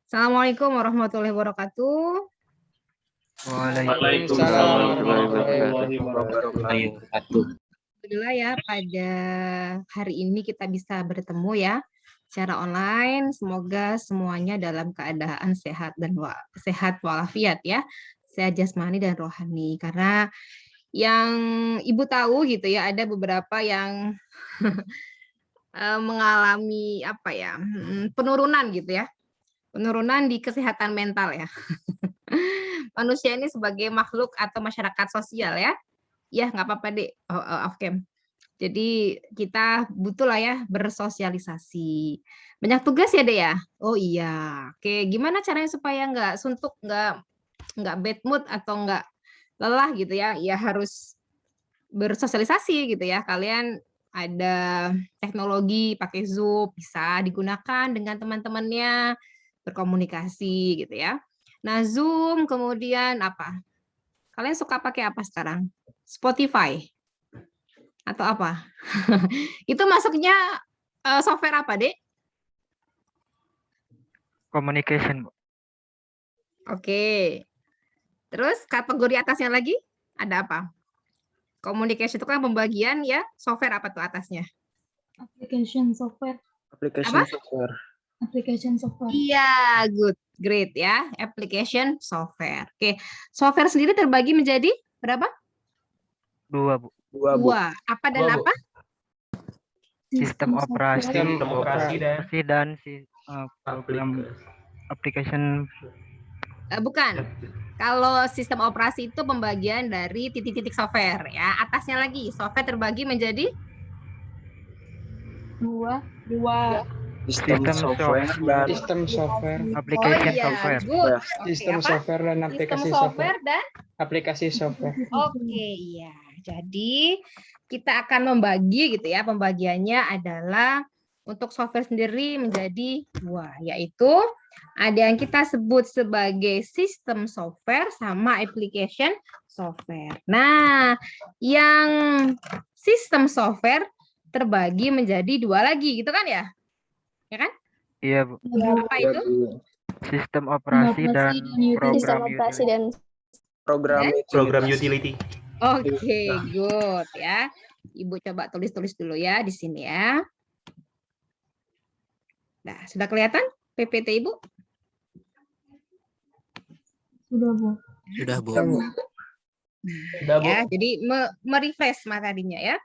Assalamualaikum warahmatullahi wabarakatuh. Waalaikumsalam warahmatullahi wabarakatuh. Alhamdulillah ya, pada hari ini kita bisa bertemu ya secara online. Semoga semuanya dalam keadaan sehat dan sehat walafiat ya, sehat jasmani dan rohani. Karena yang Ibu tahu gitu ya, ada beberapa yang mengalami penurunan gitu ya, penurunan di kesehatan mental ya. Manusia ini sebagai makhluk atau masyarakat sosial ya. Ya, nggak apa-apa, Dek. Off cam. Jadi kita butuh lah ya bersosialisasi. Banyak tugas ya, Dek ya? Oh iya. Oke, gimana caranya supaya nggak suntuk, nggak bad mood atau nggak lelah gitu ya? Ya harus bersosialisasi gitu ya. Kalian ada teknologi pakai Zoom bisa digunakan dengan teman-temannya berkomunikasi gitu ya. Nah, Zoom kemudian apa? Kalian suka pakai apa sekarang? Spotify atau apa? Itu masuknya software apa, Dek? Communication. Oke. Terus kategori atasnya lagi ada apa? Communication itu kan pembagian ya, software apa tuh atasnya? Application software. Apa? Application software. Iya, good. Great ya, application software. Oke, software sendiri terbagi menjadi berapa? Dua, Bu. Dua. Apa dan apa? Sistem operasi dan program application. Bukan. Kalau sistem operasi itu pembagian dari titik-titik software ya. Atasnya lagi, software terbagi menjadi Dua. Sistem software application software. Good. Sistem software dan aplikasi Sistem software dan aplikasi software. Oke, iya. Jadi kita akan membagi gitu ya. Pembagiannya adalah untuk software sendiri menjadi dua, yaitu ada yang kita sebut sebagai sistem software sama application software. Nah, yang sistem software terbagi menjadi dua lagi, gitu kan ya? Ya kan? Iya, Bu. Apa itu? Sistem operasi dan program utility. Oke, good ya. Ibu coba tulis-tulis dulu ya di sini ya. Nah, sudah kelihatan PPT Ibu? Sudah, Bu. Sudah, Bu. Ya, jadi merefresh materinya ya.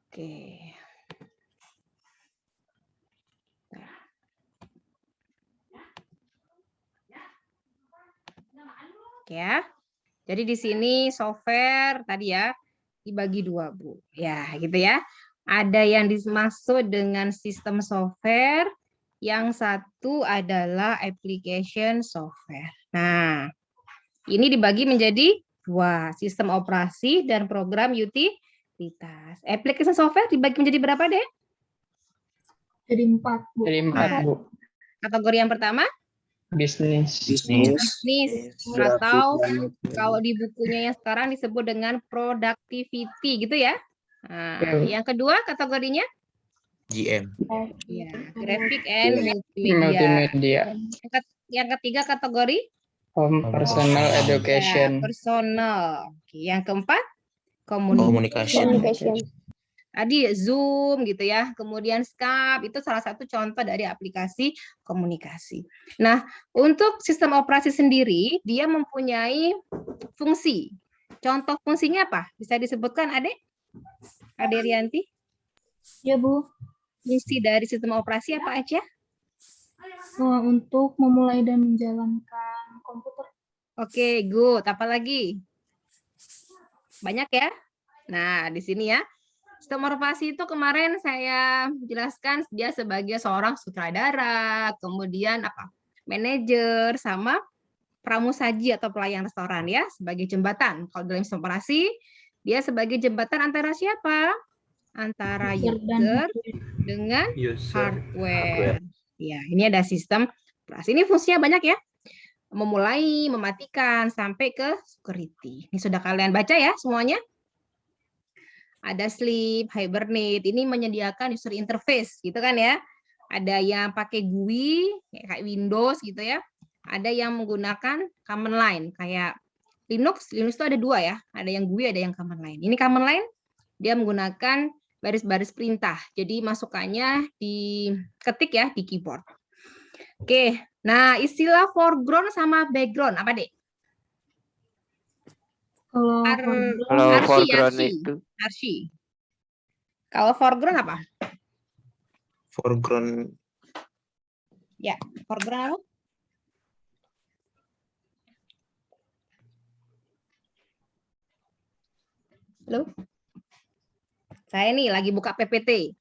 Oke. Ya. Jadi di sini software tadi ya dibagi dua, Bu. Ya, gitu ya. Ada yang dimaksud dengan sistem software, yang satu adalah application software. Nah, ini dibagi menjadi dua, sistem operasi dan program utilitas. Application software dibagi menjadi berapa, Dek? Jadi 4, Bu. Kategori yang pertama? Bisnis. Atau kalau di bukunya yang sekarang disebut dengan productivity gitu ya. Nah, yang kedua kategorinya GM. ya, graphic and multimedia. Yang ketiga kategori Personal education. ya, personal. Yang keempat Communication. Tadi Zoom gitu ya, kemudian Skype itu salah satu contoh dari aplikasi komunikasi. Nah, untuk sistem operasi sendiri dia mempunyai fungsi. Contoh fungsinya apa? Bisa disebutkan, Adek? Ade Rianti? Ya, Bu. Fungsi dari sistem operasi apa aja? Untuk memulai dan menjalankan komputer. Oke, good. Apa lagi? Banyak ya? Nah, di sini ya. Sistem operasi itu kemarin saya jelaskan dia sebagai seorang sutradara, kemudian manajer, sama pramusaji atau pelayan restoran ya, sebagai jembatan. Kalau dalam sistem operasi, dia sebagai jembatan antara siapa? Antara user dengan hardware. Ya, ini ada sistem operasi. Ini fungsinya banyak ya. Memulai, mematikan, sampai ke security. Ini sudah kalian baca ya semuanya? Ada sleep, hibernate, ini menyediakan user interface gitu kan ya. Ada yang pakai GUI kayak Windows gitu ya. Ada yang menggunakan command line kayak Linux. Linux itu ada dua ya. Ada yang GUI, ada yang command line. Ini command line dia menggunakan baris-baris perintah. Jadi masukannya diketik ya di keyboard. Oke. Nah, istilah foreground sama background apa, Dek? Kalau Kalau foreground Arsy. itu Arsy. Kalau foreground apa? Foreground Foreground apa? Halo? Saya nih lagi buka PPT.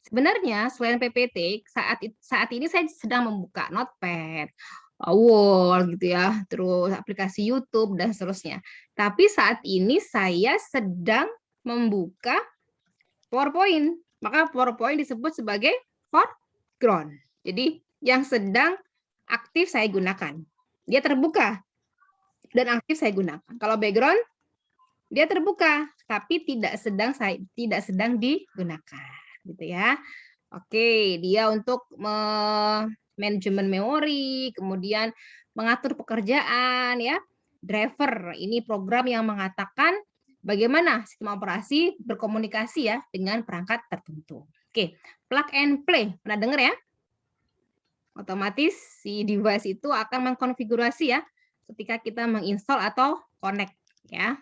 Sebenarnya selain PPT, saat ini saya sedang membuka Notepad, Word gitu ya, terus aplikasi YouTube dan seterusnya. Tapi saat ini saya sedang membuka PowerPoint. Maka PowerPoint disebut sebagai foreground. Jadi yang sedang aktif saya gunakan. Dia terbuka dan aktif saya gunakan. Kalau background dia terbuka tapi tidak sedang digunakan, gitu ya. Oke, dia untuk manajemen memori, kemudian mengatur pekerjaan ya. Driver ini program yang mengatakan bagaimana sistem operasi berkomunikasi ya dengan perangkat tertentu. Oke, plug and play. Pernah dengar ya? Otomatis si device itu akan mengkonfigurasi ya ketika kita menginstall atau connect ya.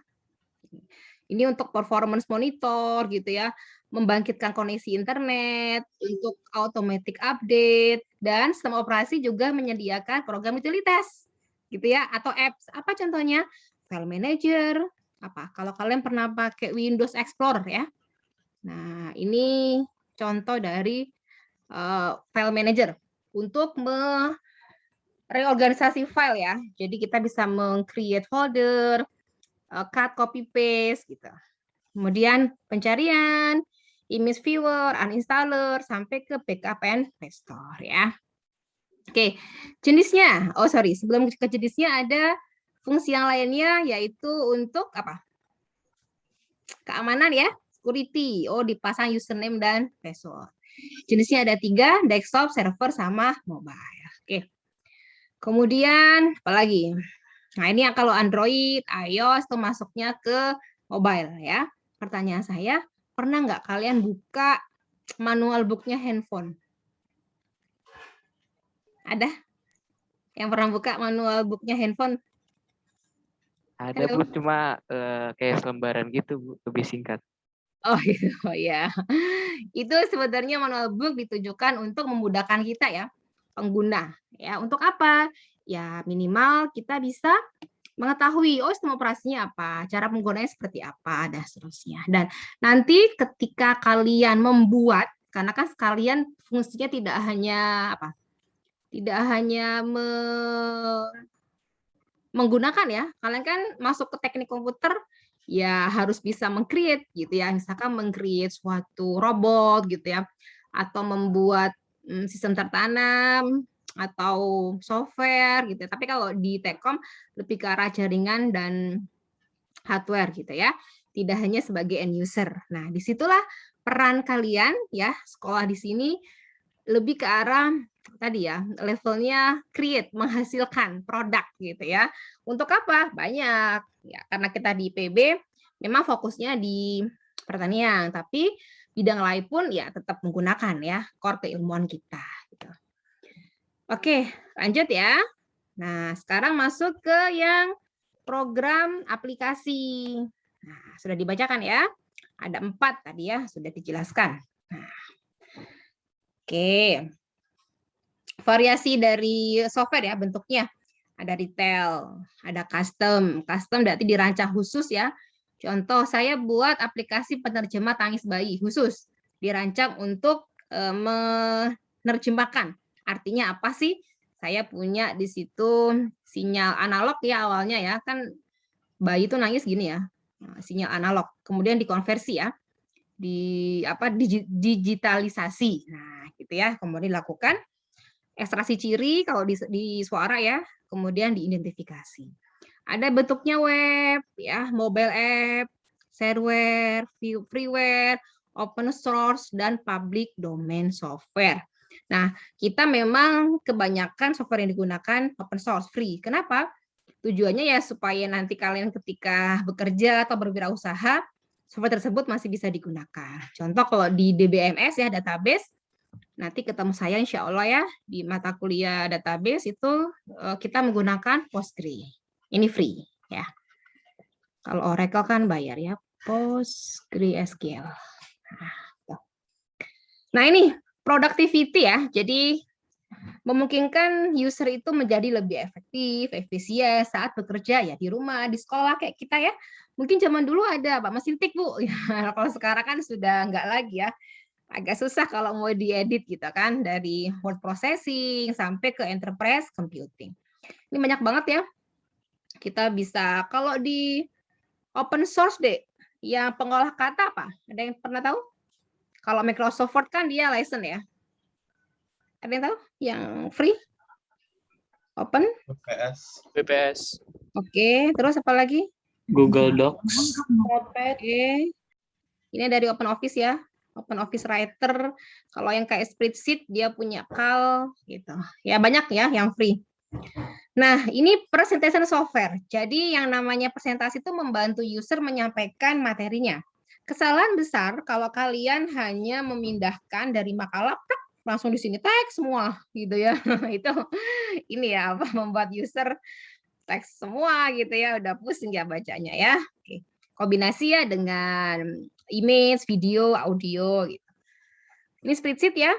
Ini untuk performance monitor gitu ya, membangkitkan koneksi internet, untuk automatic update, dan sistem operasi juga menyediakan program utilitas gitu ya, atau apps. Apa contohnya? File Manager, apa? Kalau kalian pernah pakai Windows Explorer ya. Nah, ini contoh dari File Manager untuk reorganisasi file ya. Jadi kita bisa meng-create folder, cut, copy, paste gitu. Kemudian pencarian, image viewer, uninstaller, sampai ke backup and restore ya. Oke, jenisnya. Oh sorry, sebelum ke jenisnya ada fungsi yang lainnya yaitu untuk apa? Keamanan ya, security. Oh dipasang username dan password. Jenisnya ada 3, desktop, server, sama mobile. Oke. Kemudian apalagi? Nah ini yang kalau Android, iOS itu masuknya ke mobile ya. Pertanyaan saya, pernah nggak kalian buka manual booknya handphone? Ada? Yang pernah buka manual booknya handphone? ada Bu, cuma kayak selembaran gitu Bu, lebih singkat. Oh gitu, oh ya. Itu sebenarnya manual book ditujukan untuk memudahkan kita ya, pengguna. Ya, untuk apa? Ya minimal kita bisa mengetahui oh sistem operasinya apa, cara penggunaannya seperti apa, dan seterusnya. Dan nanti ketika kalian membuat, karena kan sekalian fungsinya tidak hanya apa, tidak hanya menggunakan ya, kalian kan masuk ke teknik komputer ya harus bisa meng-create gitu ya, misalkan meng-create suatu robot gitu ya, atau membuat sistem tertanam atau software gitu. Tapi kalau di Tekkom lebih ke arah jaringan dan hardware gitu ya, tidak hanya sebagai end user. Nah, disitulah peran kalian ya, sekolah di sini lebih ke arah tadi ya, levelnya create, menghasilkan produk gitu ya. Untuk apa? Banyak. Ya, karena kita di IPB memang fokusnya di pertanian, tapi bidang lain pun ya tetap menggunakan ya core keilmuan kita gitu. Oke, lanjut ya. Nah, sekarang masuk ke yang program aplikasi. Nah, sudah dibacakan ya. Ada 4 tadi ya, sudah dijelaskan. Nah, oke. Variasi dari software ya bentuknya. Ada retail, ada custom. Custom berarti dirancang khusus ya. Contoh saya buat aplikasi penerjemah tangis bayi khusus. Dirancang untuk menerjemahkan. Artinya apa sih? Saya punya di situ sinyal analog ya awalnya ya. Kan bayi itu nangis gini ya. Sinyal analog. Kemudian dikonversi ya. Digitalisasi. Nah, gitu ya. Kemudian dilakukan ekstraksi ciri kalau di suara ya, kemudian diidentifikasi. Ada bentuknya web, ya, mobile app, shareware, freeware, open source, dan public domain software. Nah, kita memang kebanyakan software yang digunakan open source free. Kenapa? Tujuannya ya supaya nanti kalian ketika bekerja atau berwirausaha, software tersebut masih bisa digunakan. Contoh kalau di DBMS ya, database, nanti ketemu saya insya Allah ya, di mata kuliah database itu kita menggunakan Postgre. Ini free ya. Kalau Oracle kan bayar ya, PostgreSQL. Nah ini productivity ya, jadi memungkinkan user itu menjadi lebih efektif, efisien saat bekerja ya di rumah, di sekolah kayak kita ya. Mungkin zaman dulu ada Pak mesin tik Bu, ya, kalau sekarang kan sudah enggak lagi ya. Agak susah kalau mau diedit gitu kan, dari word processing sampai ke enterprise computing. Ini banyak banget ya. Kita bisa kalau di open source deh, yang pengolah kata apa? Ada yang pernah tahu? Kalau Microsoft Word kan dia license ya. Ada yang tahu? Yang free? Open? BPS. Oke, terus apa lagi? Google Docs. Oke. Ini dari Open Office ya. Open Office Writer. Kalau yang kayak spreadsheet dia punya Cal gitu. Ya banyak ya yang free. Nah, ini presentation software. Jadi yang namanya presentasi itu membantu user menyampaikan materinya. Kesalahan besar kalau kalian hanya memindahkan dari makalah langsung di sini teks semua gitu ya. Itu ini ya apa membuat user teks semua gitu ya, udah pusing ya bacanya ya. Oke. Kombinasi ya dengan image, video, audio gitu. Ini spreadsheet ya,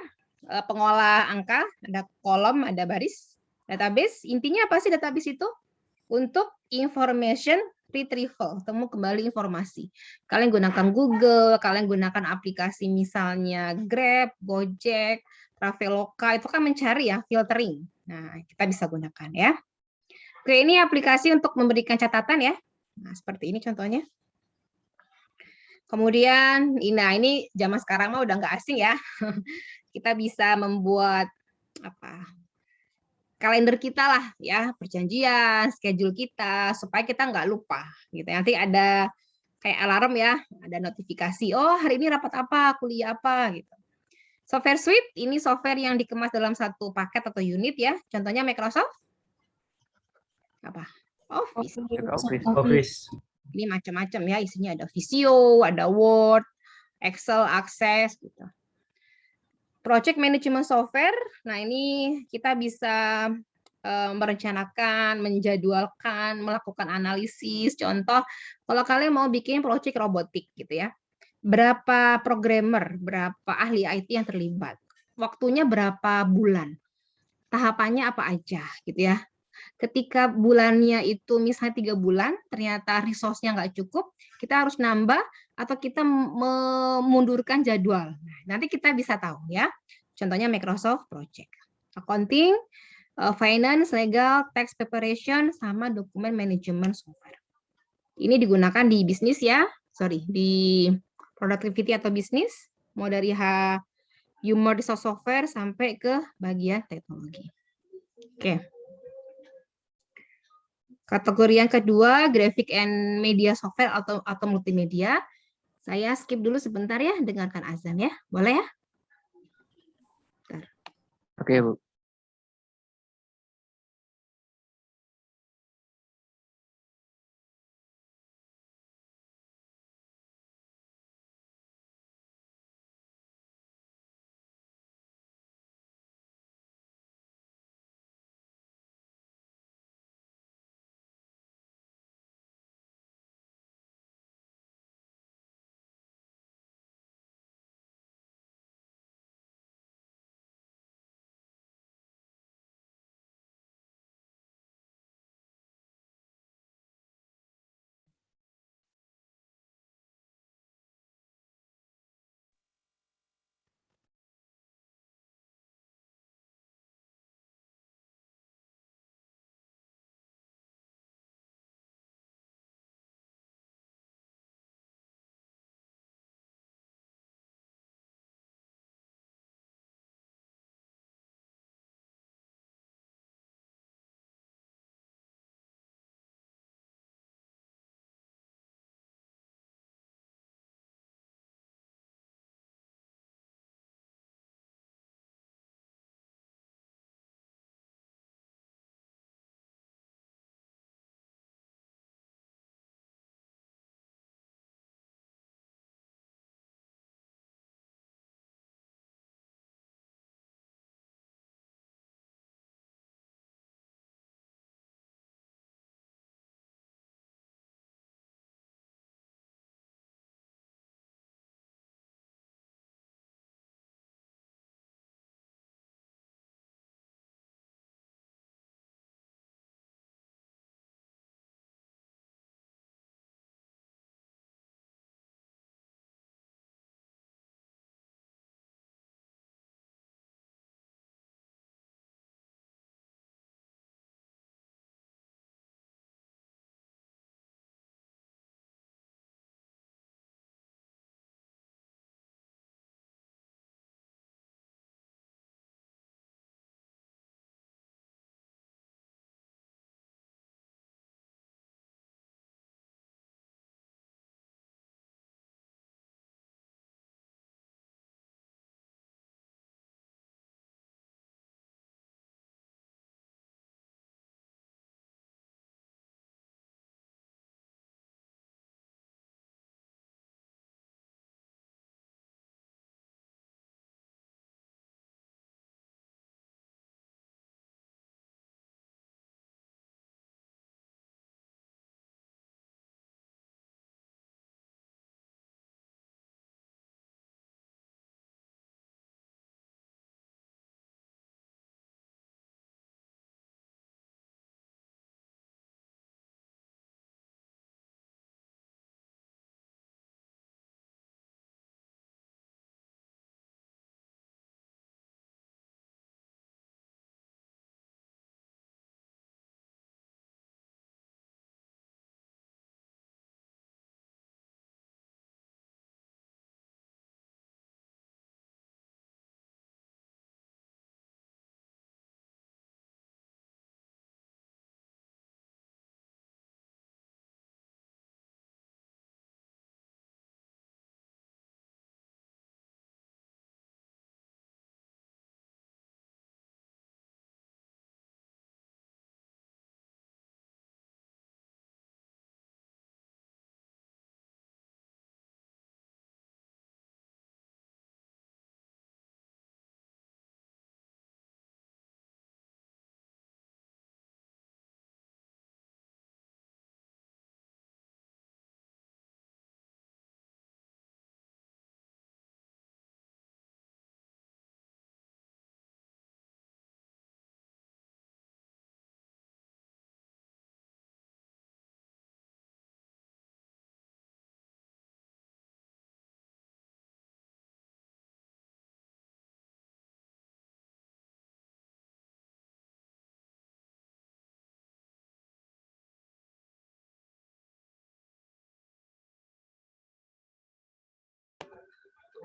pengolah angka, ada kolom, ada baris. Database, intinya apa sih database itu? Untuk information retrieval, temu kembali informasi. Kalian gunakan Google, kalian gunakan aplikasi misalnya Grab, Gojek, Traveloka, itu kan mencari ya, filtering. Nah, kita bisa gunakan ya. Oke, ini aplikasi untuk memberikan catatan ya. Nah, seperti ini contohnya. Kemudian, nah ini zaman sekarang mah udah nggak asing ya. Kita bisa membuat apa kalender kita lah ya, perjanjian, schedule kita supaya kita nggak lupa gitu. Nanti ada kayak alarm ya, ada notifikasi. Oh hari ini rapat apa, kuliah apa gitu. Software suite ini software yang dikemas dalam satu paket atau unit ya. Contohnya Microsoft apa? Office. Office. Ini macam-macam ya, isinya ada Visio, ada Word, Excel, Access gitu. Project management software, nah ini kita bisa merencanakan, menjadwalkan, melakukan analisis. Contoh, kalau kalian mau bikin project robotik gitu ya, berapa programmer, berapa ahli IT yang terlibat, waktunya berapa bulan, tahapannya apa aja gitu ya. Ketika bulannya itu misalnya 3 bulan, ternyata resource-nya nggak cukup, kita harus nambah atau kita memundurkan jadwal. Nah, nanti kita bisa tahu ya. Contohnya Microsoft Project. Accounting, finance, legal, tax preparation, sama dokumen management software. Ini digunakan di bisnis ya, di productivity atau bisnis, mau dari human resource software sampai ke bagian teknologi. Oke. Kategori yang kedua, graphic and media software atau multimedia. Saya skip dulu sebentar ya, dengarkan azan ya. Boleh ya? Oke, Bu.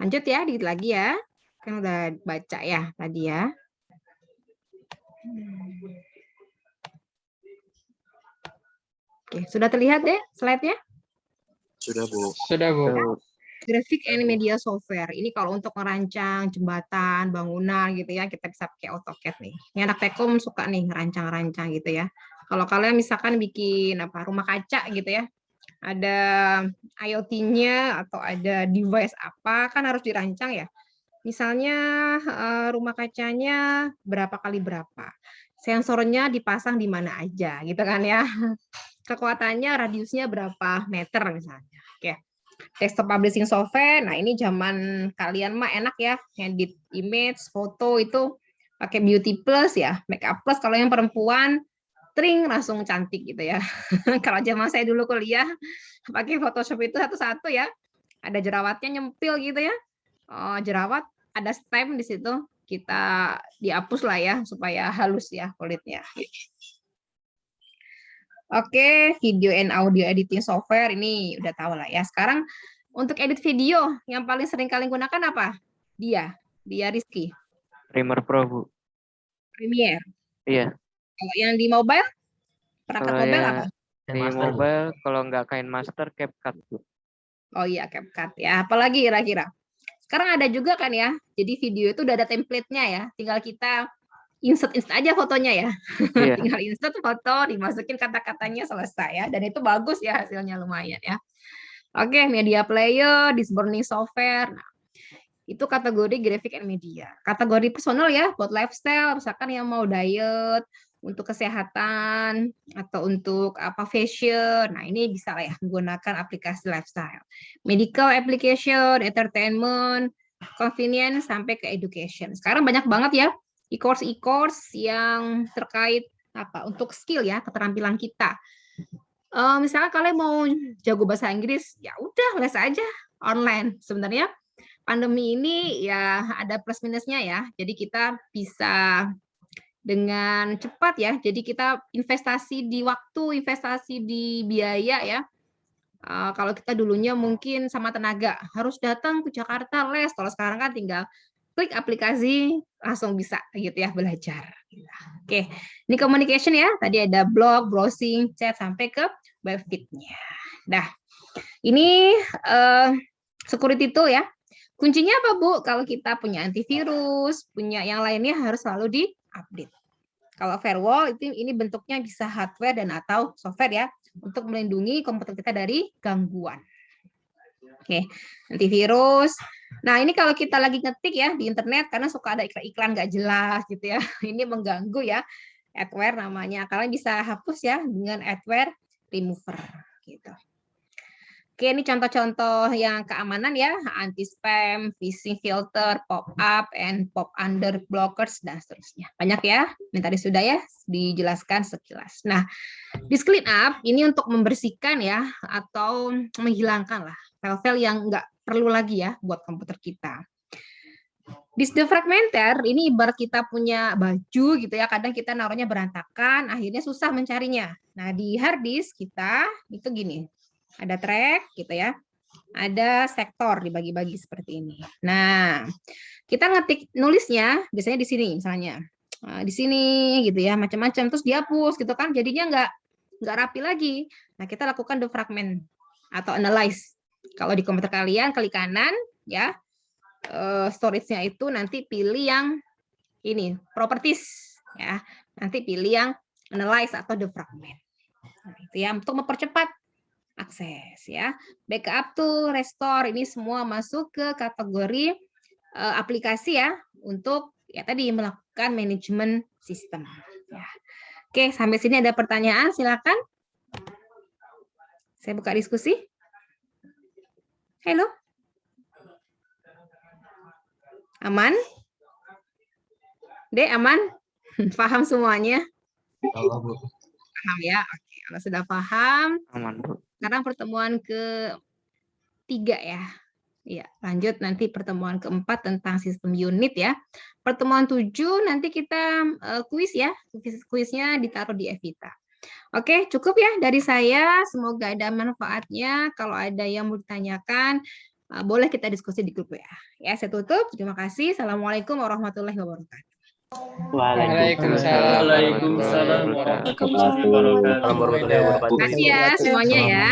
Lanjut ya, dikit lagi ya. Kan udah baca ya tadi ya. Oke, sudah terlihat deh slide-nya? Sudah, Bu. Sudah, Bu. Tuh, Graphic and Media Software. Ini kalau untuk merancang jembatan, bangunan gitu ya, kita bisa pakai AutoCAD nih. Ini anak Tekom suka nih ngerancang-rancang gitu ya. Kalau kalian misalkan bikin apa rumah kaca gitu ya, ada IoT-nya atau ada device apa kan harus dirancang ya. Misalnya rumah kacanya berapa kali berapa, sensornya dipasang di mana aja gitu kan ya. Kekuatannya radiusnya berapa meter misalnya. Oke. Desktop publishing software, nah ini zaman kalian mah enak ya, edit image, foto itu pakai Beauty Plus ya, Makeup Plus kalau yang perempuan, tring langsung cantik gitu ya. Kalau zaman saya dulu kuliah pakai Photoshop itu satu-satu ya, ada jerawatnya nyempil gitu ya, jerawat ada stem di situ, kita dihapus lah ya supaya halus ya kulitnya. Oke, video and audio editing software ini udah tahu lah ya. Sekarang untuk edit video yang paling sering kalian gunakan apa? Dia Rizky. Premiere Pro, Bu. Premiere. Iya. Kalau yang di mobile, perangkat Kalau mobile yang apa? di mobile, kalau nggak KineMaster, CapCut, Bu. Oh iya, CapCut ya. Apalagi kira-kira? Sekarang ada juga kan ya. Jadi video itu udah ada template-nya ya. Tinggal kita insert aja fotonya ya. Iya. Tinggal insert foto, dimasukin kata-katanya selesai ya. Dan itu bagus ya hasilnya lumayan ya. Oke, media player, disburning software. Nah, itu kategori graphic and media. Kategori personal ya, buat lifestyle, misalkan yang mau diet, untuk kesehatan, atau untuk apa fashion. Nah, ini bisa lah ya menggunakan aplikasi lifestyle. Medical application, entertainment, convenience, sampai ke education. Sekarang banyak banget ya e-course yang terkait apa untuk skill ya, keterampilan kita. Misalnya kalian mau jago bahasa Inggris, ya udah les aja online. Sebenarnya pandemi ini ya ada plus minusnya ya. Jadi kita bisa dengan cepat ya. Jadi kita investasi di waktu, investasi di biaya ya. Kalau kita dulunya mungkin sama tenaga harus datang ke Jakarta les. Kalau sekarang kan tinggal klik aplikasi langsung bisa gitu ya belajar. Oke, ini communication ya. Tadi ada blog, browsing, chat sampai ke web feed-nya. Nah, ini security tool ya. Kuncinya apa, Bu? Kalau kita punya antivirus, punya yang lainnya harus selalu di-update. Kalau firewall itu ini bentuknya bisa hardware dan atau software ya untuk melindungi komputer kita dari gangguan. Oke, antivirus. Nah, ini kalau kita lagi ngetik ya di internet karena suka ada iklan-iklan nggak jelas gitu ya. Ini mengganggu ya. Adware namanya. Kalian bisa hapus ya dengan adware remover gitu. Oke, ini contoh-contoh yang keamanan ya, anti-spam, phishing filter, pop-up, and pop-under blockers, dan seterusnya. Banyak ya, ini tadi sudah ya dijelaskan sekilas. Nah, disk clean up ini untuk membersihkan ya, atau menghilangkan lah file-file yang nggak perlu lagi ya buat komputer kita. Disk defragmenter ini ibarat kita punya baju gitu ya, kadang kita naruhnya berantakan, akhirnya susah mencarinya. Nah, di hard disk kita itu gini. Ada track gitu ya, ada sektor dibagi-bagi seperti ini. Nah, kita ngetik nulisnya biasanya di sini misalnya, di sini gitu ya, macam-macam terus dihapus gitu kan, jadinya nggak rapi lagi. Nah, kita lakukan defragment atau analyze. Kalau di komputer kalian klik kanan ya, storage-nya itu nanti pilih yang ini properties ya, nanti pilih yang analyze atau defragment. Nah, itu ya untuk mempercepat akses ya. Backup to restore ini semua masuk ke kategori aplikasi ya untuk ya tadi melakukan manajemen sistem ya. Oke, sampai sini ada pertanyaan silakan. Saya buka diskusi. Halo. Aman? Dek, aman? Paham semuanya? Paham ya. Oke, kalau sudah paham. Aman, Bu. Sekarang pertemuan ke-3 ya. Ya, lanjut nanti pertemuan ke-4 tentang sistem unit ya. Pertemuan 7 nanti kita kuis ya. Kuisnya ditaruh di Evita. Oke, cukup ya dari saya. Semoga ada manfaatnya. Kalau ada yang mau ditanyakan, boleh kita diskusi di grup WA. Ya, saya tutup. Terima kasih. Assalamualaikum warahmatullahi wabarakatuh. Waalaikumsalam. Waalaikumsalam warahmatullahi wabarakatuh. Terima kasih ya semuanya ya.